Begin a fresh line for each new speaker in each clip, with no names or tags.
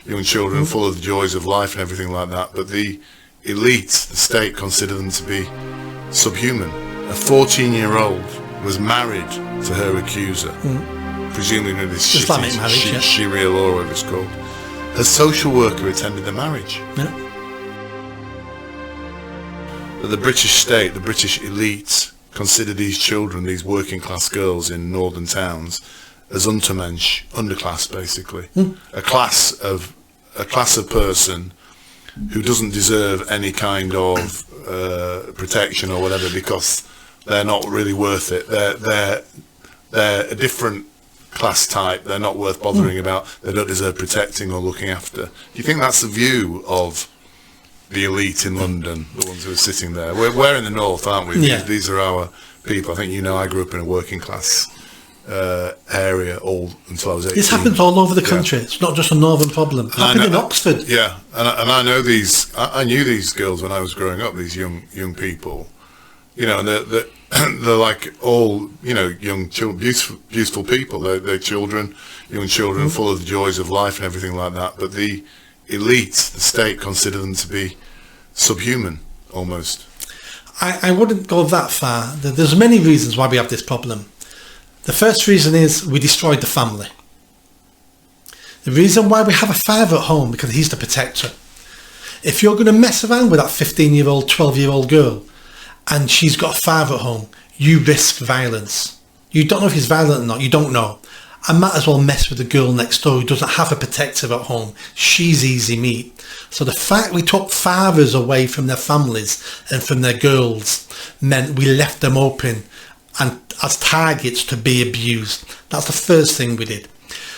young children, full of the joys of life and everything like that. But the elite, the state, consider them to be subhuman. A 14-year-old was married to her accuser, presumably in this
Islamic marriage,
Sharia law, whatever it's called. Her social worker attended the marriage.
Yeah.
But the British state, the British elite, consider these children, these working class girls in northern towns, as Untermensch, underclass basically, a class of person who doesn't deserve any kind of protection or whatever because they're not really worth it. They're a different class type. They're not worth bothering about. They don't deserve protecting or looking after. Do you think that's the view of the elite in London, the ones who are sitting there? We're in the north, aren't we?
Yeah.
These are our people. I think I grew up in a working class area all until I was 18.
This happens all over the country. It's not just a northern problem. It happened in Oxford.
Yeah, and I know these. I knew these girls when I was growing up. These young people, and they're like all young children, beautiful people. They're children, young children, full of the joys of life and everything like that. But the elite, the state, consider them to be subhuman almost.
I wouldn't go that far. There's many reasons why we have this problem. The first reason is we destroyed the family. The reason why we have a father at home, because he's the protector. If you're going to mess around with that 15-year-old, 12-year-old girl and she's got a father at home, you risk violence. You don't know if he's violent or not, you don't know. I might as well mess with the girl next door who doesn't have a protector at home. She's easy meat. So the fact we took fathers away from their families and from their girls meant we left them open and as targets to be abused. That's the first thing we did.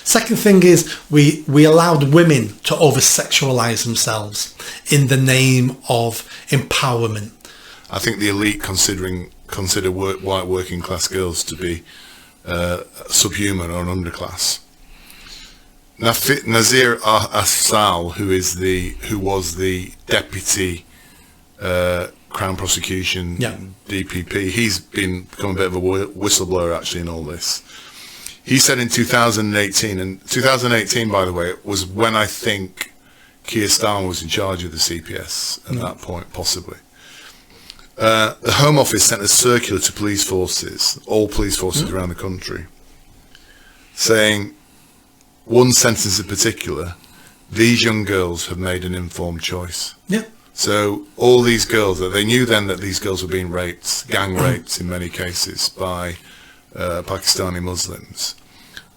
Second thing is we allowed women to over-sexualise themselves in the name of empowerment. I
think the elite consider white working class girls to be subhuman or an underclass. Nazir Afzal, who was the deputy Crown Prosecution, DPP, he's become a bit of a whistleblower actually in all this. He said in 2018, and 2018, by the way, was when I think Keir Starmer was in charge of the CPS at that point, possibly. The Home Office sent a circular to police forces, all police forces around the country, saying, one sentence in particular, these young girls have made an informed choice.
Yeah.
So all these girls, they knew then that these girls were being raped, gang raped in many cases by Pakistani Muslims.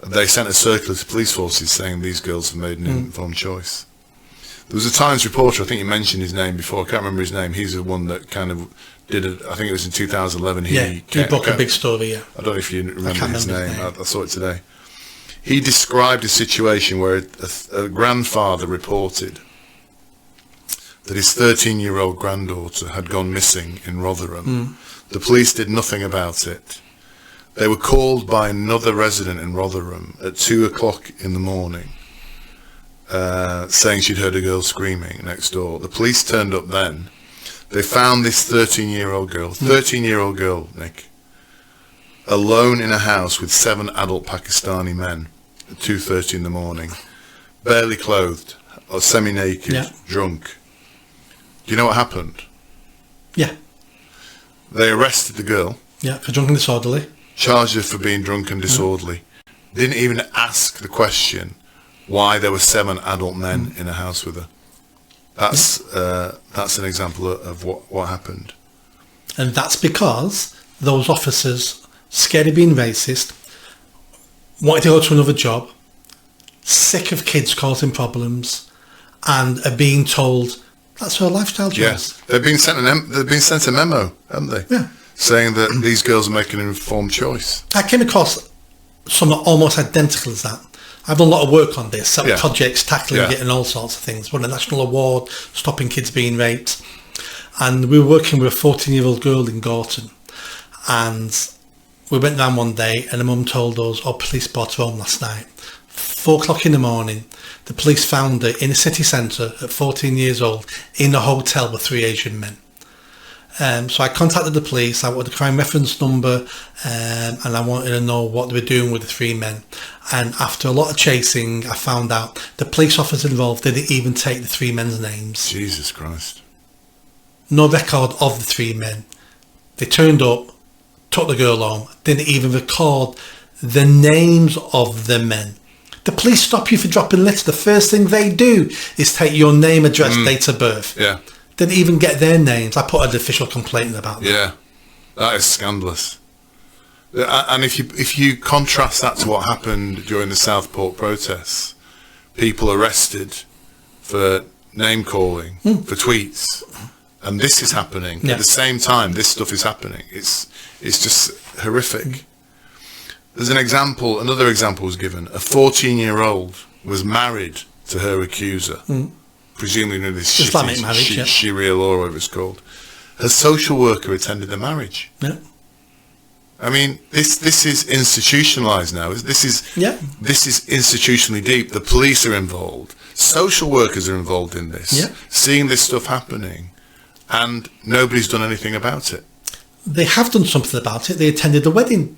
They sent a circular to police forces saying these girls have made an informed choice. There was a Times reporter, I think you mentioned his name before, I can't remember his name, he's the one that kind of did it, I think it was in 2011.
He broke a big story, yeah.
I don't know if you remember his name. I saw it today. He described a situation where a grandfather reported that his 13-year-old granddaughter had gone missing in Rotherham. The police did nothing about it. They were called by another resident in Rotherham at 2 o'clock in the morning, saying she'd heard a girl screaming next door. The police turned up then. They found this 13-year-old girl, Nick, alone in a house with 7 adult Pakistani men at 2:30 in the morning, barely clothed, or semi-naked, drunk. Do you know what happened?
Yeah.
They arrested the girl.
Yeah, for drunk and disorderly.
Charged her for being drunk and disorderly. Didn't even ask the question why there were 7 adult men in a house with her. That's an example of what happened.
And that's because those officers, scared of being racist, wanted to go to another job, sick of kids causing problems, and are being told that's her lifestyle choice.
Yes, they've been sent a memo, haven't they?
Yeah,
saying that these girls are making an informed choice.
I came across something almost identical as that. I've done a lot of work on this, projects tackling it and all sorts of things. Won a national award stopping kids being raped, and we were working with a 14-year-old girl in Gorton, and we went down one day and the mum told us, police brought her home last night. 4 o'clock in the morning, the police found her in a city centre at 14 years old in a hotel with 3 Asian men. So I contacted the police. I wanted the crime reference number, and I wanted to know what they were doing with the 3 men. And after a lot of chasing, I found out the police officers involved didn't even take the 3 men's names.
Jesus Christ.
No record of the 3 men. They turned up, took the girl home, didn't even record the names of the men. The police stop you for dropping litter. The first thing they do is take your name, address, date of birth.
Yeah.
Didn't even get their names. I put an official complaint in about that.
Yeah, that is scandalous. And if you contrast that to what happened during the Southport protests, people arrested for name calling, for tweets, and this is happening at the same time. This stuff is happening. It's just horrific. There's another example was given. A 14-year-old was married to her accuser, presumably in this
Islamic marriage,
Sharia law, or whatever it's called. Her social worker attended the marriage.
Yeah.
I mean, this is institutionalized now. This is institutionally deep. The police are involved. Social workers are involved in this.
Yeah.
Seeing this stuff happening, and nobody's done anything about it.
They have done something about it. They attended the wedding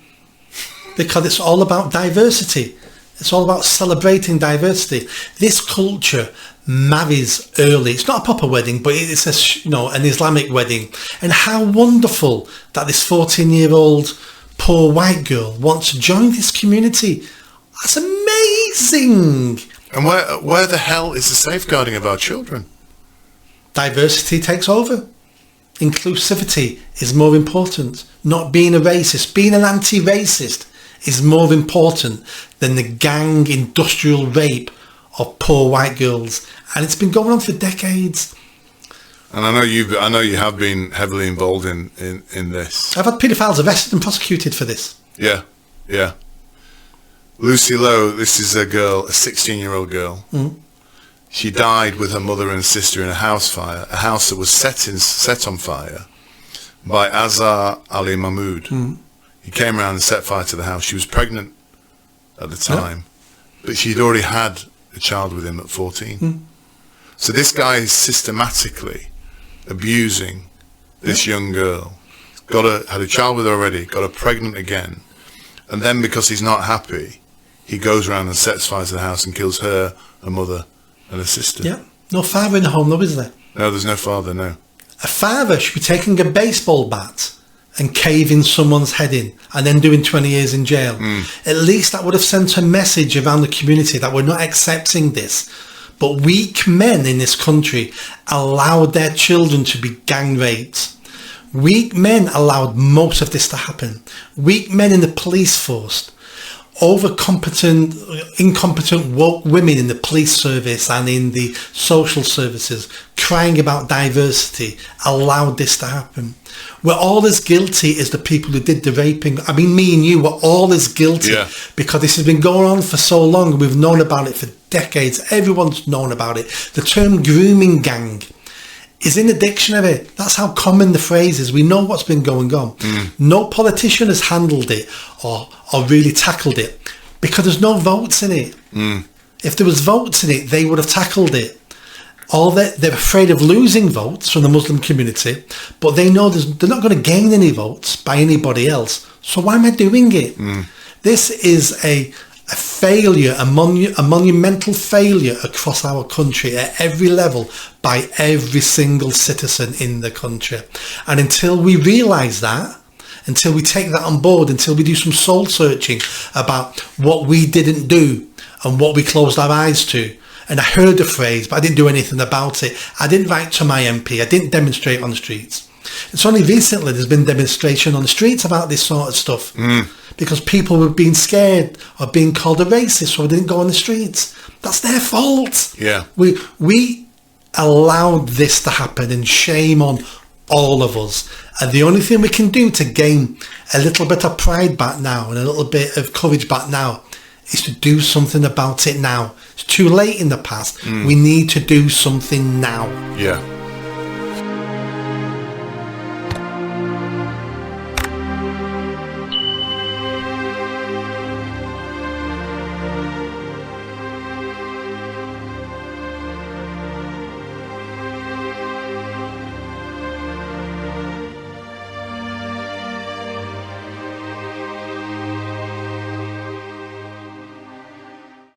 because it's all about diversity. It's all about celebrating diversity. This culture marries early. It's not a proper wedding, but it's an Islamic wedding. And how wonderful that this 14-year-old poor white girl wants to join this community. That's amazing.
And where the hell is the safeguarding of our children?
Diversity takes over. Inclusivity is more important. Not being a racist, being an anti-racist is more important than the gang industrial rape of poor white girls. And it's been going on for decades.
And I know you have been heavily involved in this.
I've had paedophiles arrested and prosecuted for this.
Yeah. Lucy Lowe, this is a girl, a 16-year-old girl. She died with her mother and sister in a house fire, a house that was set on fire by Azhar Ali Mahmood. He came around and set fire to the house. She was pregnant at the time, but she'd already had a child with him at 14. So this guy is systematically abusing this young girl. Had a child with her already, got her pregnant again, and then because he's not happy, he goes around and sets fire to the house and kills her mother, and her sister.
Yeah. No father in the home though, is there?
No, there's no father, no.
A father should be taking a baseball bat and caving someone's head in and then doing 20 years in jail. At least that would have sent a message around the community that we're not accepting this. But weak men in this country allowed their children to be gang raped. Weak men allowed most of this to happen. Weak men in the police force, incompetent woke women in the police service and in the social services crying about diversity allowed this to happen. We're all as guilty as the people who did the raping. I mean, me and you were all as guilty because this has been going on for so long. We've known about it for decades. Everyone's known about it. The term grooming gang is in the dictionary. That's how common the phrase is. We know what's been going on. No politician has handled it or really tackled it because there's no votes in it. If there was votes in it, they would have tackled it. They're afraid of losing votes from the Muslim community, but they know they're not going to gain any votes by anybody else. So why am I doing it? This is a failure, a monumental failure across our country at every level by every single citizen in the country. And until we realise that, until we take that on board, until we do some soul searching about what we didn't do and what we closed our eyes to. And I heard the phrase, but I didn't do anything about it. I didn't write to my MP. I didn't demonstrate on the streets. It's only recently there's been demonstration on the streets about this sort of stuff because people were being scared or being called a racist, so they didn't go on the streets. That's their fault.
Yeah.
We allowed this to happen, and shame on all of us. And the only thing we can do to gain a little bit of pride back now and a little bit of courage back now is to do something about it now. It's too late in the past. We need to do something now.
Yeah.